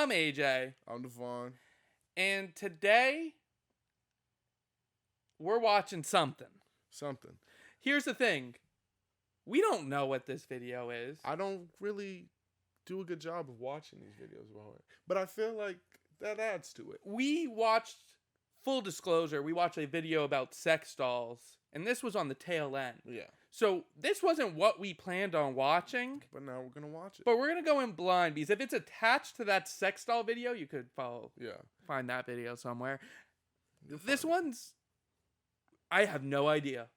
I'm AJ. I'm Devonne. And today, we're watching something. Here's the thing. We don't know what this video is. I don't really do a good job of watching these videos, but I feel like that adds to it. We watched, full disclosure, we watched a video about sex dolls, and this was on the tail end. Yeah. So this wasn't what we planned on watching. But now we're going to watch it. But we're going to go in blind, because if it's attached to that sex doll video, you could find that video somewhere. This one's, I have no idea.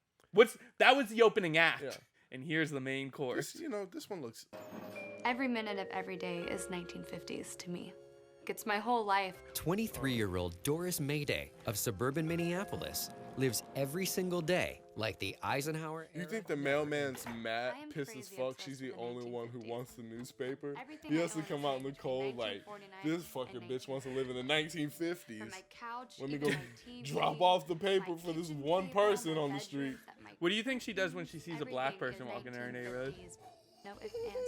That was the opening act. Yeah. And here's the main course. This one looks... Every minute of every day is 1950s to me. It's my whole life. 23-year-old Doris Mayday of suburban Minneapolis lives every single day like the Eisenhower era. You think the mailman's mad, I am pissed as crazy fuck obsessed she's the with the only one who 1950s. wants the newspaper? Everything He I has to own come is out in the between cold like, 1949 this and fucking bitch wants to live in the 1950s. From my couch, Let me even go my TV, drop off the my paper for this kitchen one table, person my on the bedrooms, street. my What do you think she does when she sees a black everything person is walking in her neighborhood? 1950s. No ifs, ands, or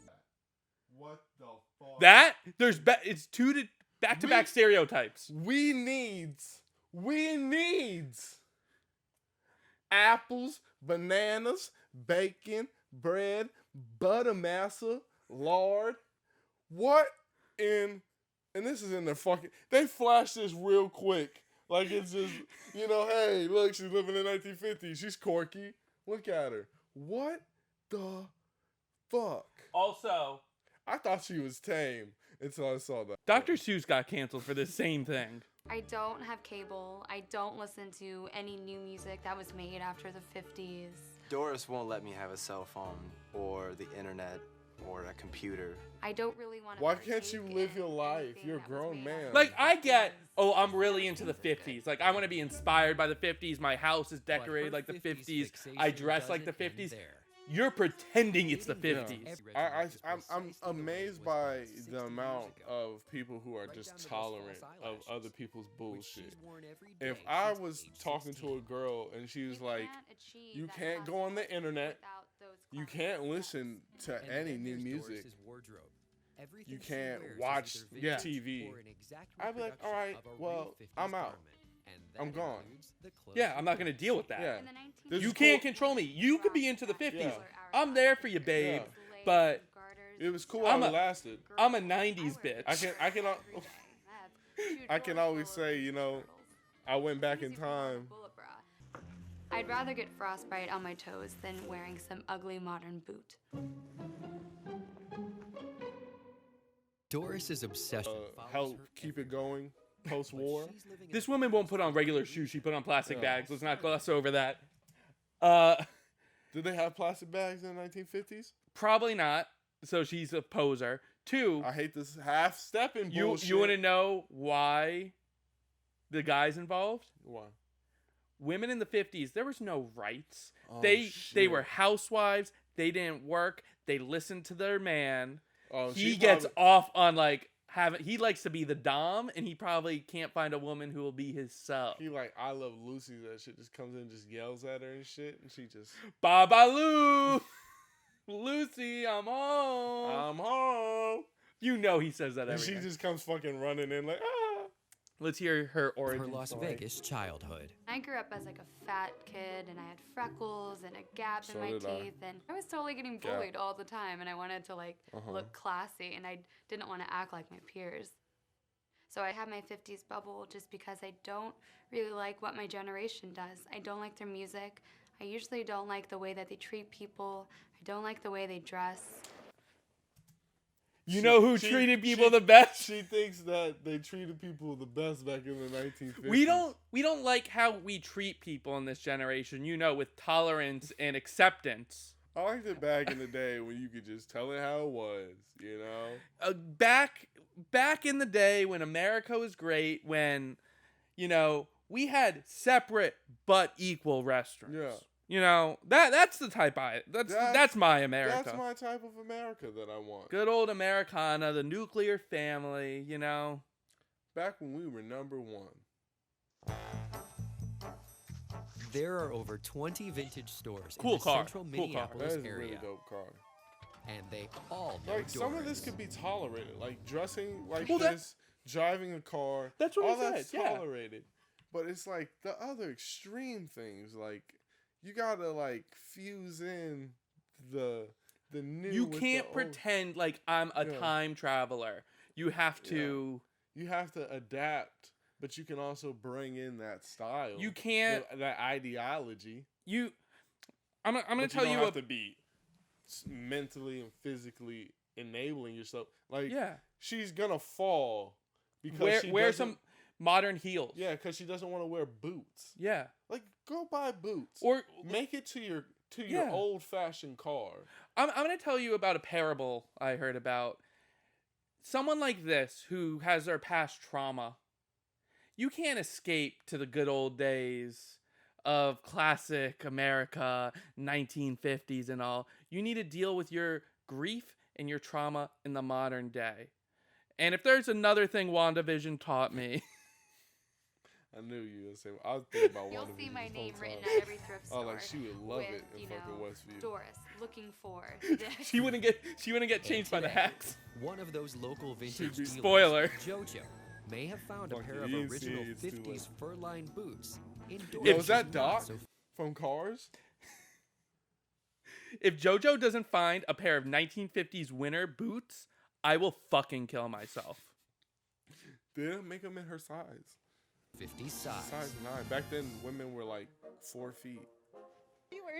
buts. What the fuck? It's back-to-back stereotypes. We needs apples, bananas, bacon, bread, butter massa, lard. What in... And this is in the fucking... They flash this real quick. Like it's just, hey, look, she's living in the 1950s. She's quirky. Look at her. What the fuck? Also, I thought she was tame until I saw that. Dr. Seuss got canceled for the same thing. I don't have cable. I don't listen to any new music that was made after the 50s. Doris won't let me have a cell phone or the internet or a computer. I don't really want to. Why can't you live your life? You're a grown man. Like, I get, I'm really into the 50s. Like, I want to be inspired by the 50s. My house is decorated like the 50s. I dress like the 50s. You're pretending it's the 50s. I'm amazed by the amount of people who are just tolerant of other people's bullshit. If I was talking to a girl and she was like, you can't go on the internet, you can't listen to any new music, you can't watch TV, I'd be like, all right, well, I'm out. I'm gone. Yeah, I'm not going to deal with that. Yeah. You can't control me. You could be into the 50s. Yeah. I'm there for you, babe. Yeah. But It was cool how it lasted. I'm a 90s bitch. I can always say, I went back in time. I'd rather get frostbite on my toes than wearing some ugly modern boot. Doris is obsessed Help keep it going post-war. This woman won't put on regular shoes. She put on plastic bags. Let's not gloss over that. Did they have plastic bags in the 1950s? Probably not. So she's a poser. 2, I hate this half-stepping bullshit. you want to know why the guy's involved? Why? Women in the 50s, there was no rights. Oh, they shit. were housewives. They didn't work. They listened to their man. Oh, He gets off on he likes to be the dom, and he probably can't find a woman who will be his sub. He like I Love Lucy. That shit just comes in and just yells at her and shit, and she just Baba Lou, Lucy, I'm home. I'm home. You know he says that And every she night. just comes fucking running in like ah. Let's hear her origin her Las story. Vegas childhood. I grew up as like a fat kid, and I had freckles and a gap So in my did I. teeth, and I was totally getting bullied all the time, and I wanted to look classy, and I didn't want to act like my peers. So I had my 50s bubble just because I don't really like what my generation does. I don't like their music. I usually don't like the way that they treat people. I don't like the way they dress. You know who treated people the best? She thinks that they treated people the best back in the 1950s. We don't like how we treat people in this generation, with tolerance and acceptance. I liked it back in the day when you could just tell it how it was, Back in the day when America was great, when, we had separate but equal restaurants. Yeah. That's the type that's my America. That's my type of America that I want. Good old Americana, the nuclear family, Back when we were number one. There are over 20 vintage stores Cool in the car. central Cool car. Minneapolis That is a area. really dope car. And they all know Like, some of Doris. this could be tolerated. Like, dressing like Well, this, driving a car. That's what all I that's said, yeah. tolerated. But it's like the other extreme things. Like, you gotta, like, fuse in the new. You with can't the pretend like I'm a time traveler. You have to. You have to adapt, but you can also bring in that style. You can't. That ideology. I'm gonna tell you you have to be mentally and physically enabling yourself. Like, she's gonna fall because wear some modern heels. Yeah, because she doesn't want to wear boots. Yeah, like, go buy boots or make it to your old fashioned car. I'm gonna tell you about a parable I heard about. Someone like this who has their past trauma, you can't escape to the good old days of classic America, 1950s and all. You need to deal with your grief and your trauma in the modern day. And if there's another thing WandaVision taught me... I knew you would say, I was thinking about WandaVision. You'll see my name written at every thrift store. Oh, like, she would love it in fucking Westview. Doris, looking for this. She wouldn't get changed by the hacks. One of those local vintage dealers, spoiler. JoJo, may have found a pair of original 50s fur-lined boots. Was that Doc from Cars? If JoJo doesn't find a pair of 1950s winter boots, I will fucking kill myself. They didn't make them in her size. 50 size. Size 9. Back then, women were like 4 feet.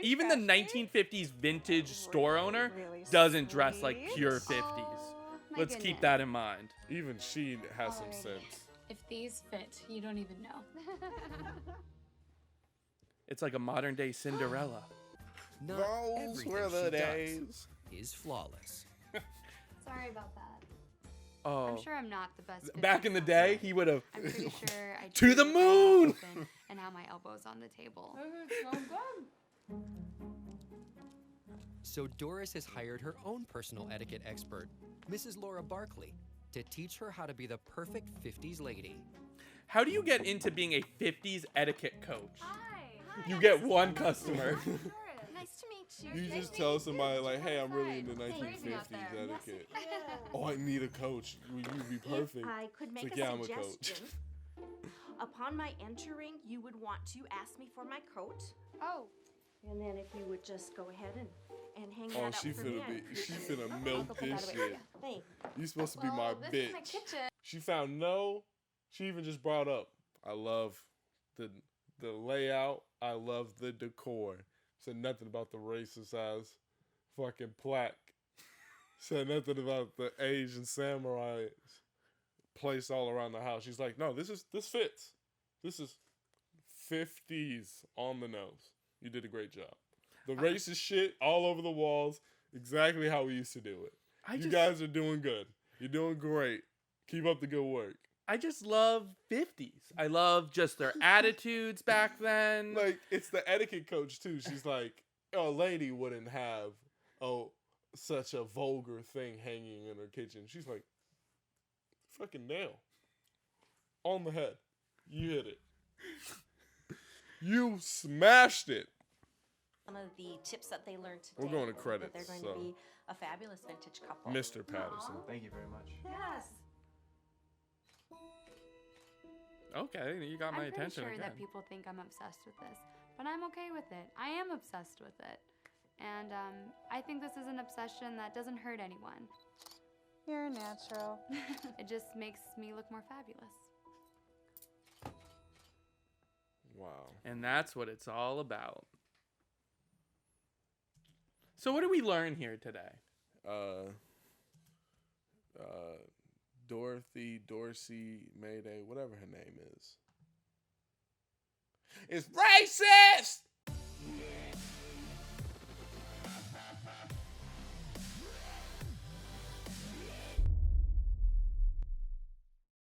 Even the 1950s vintage store owner doesn't dress like pure 50s. Let's keep that in mind. Even she has some sense. If these fit, you don't even know. It's like a modern day Cinderella. Not Those everything were the she days. does is flawless. Sorry about that. Oh. I'm sure I'm not the best. Back in the day, he would have. I'm pretty sure I To the moon! And now my elbow's on the table. So Doris has hired her own personal etiquette expert, Mrs. Laura Barkley, to teach her how to be the perfect 50s lady. How do you get into being a 50s etiquette coach? Hi. You get one customer. Nice to meet you. You just tell somebody, like, hey, I'm really into 1950s etiquette. Oh, I need a coach. You'd be perfect. If I could make like, a yeah, I'm a suggestion. coach. Upon my entering, you would want to ask me for my coat. Oh. And then if you would just go ahead and hang Oh, that up she for me. she finna milk this shit. Thank You supposed to be my this bitch. is my kitchen. She found she even just brought up, I love the layout. I love the decor. Said nothing about the racist ass fucking plaque. Said nothing about the Asian samurai placed all around the house. She's like, no, this fits. This is 50s on the nose. You did a great job. The racist shit all over the walls, exactly how we used to do it. You guys are doing good. You're doing great. Keep up the good work. I just love 50s. I love just their attitudes back then. Like, it's the etiquette coach, too. She's like, a lady wouldn't have such a vulgar thing hanging in her kitchen. She's like, fucking nail. On the head. You hit it. You smashed it. Some of the tips that they learned today. We're going to that credits, They're going so. to be a fabulous vintage couple. Mr. Patterson. Thank you very much. Yes. Okay, you got my attention I'm pretty sure again. that people think I'm obsessed with this, but I'm okay with it. I am obsessed with it. And I think this is an obsession that doesn't hurt anyone. You're natural. It just makes me look more fabulous. Wow. And that's what it's all about. So what did we learn here today? Dorothy, Dorsey, Mayday, whatever her name is racist!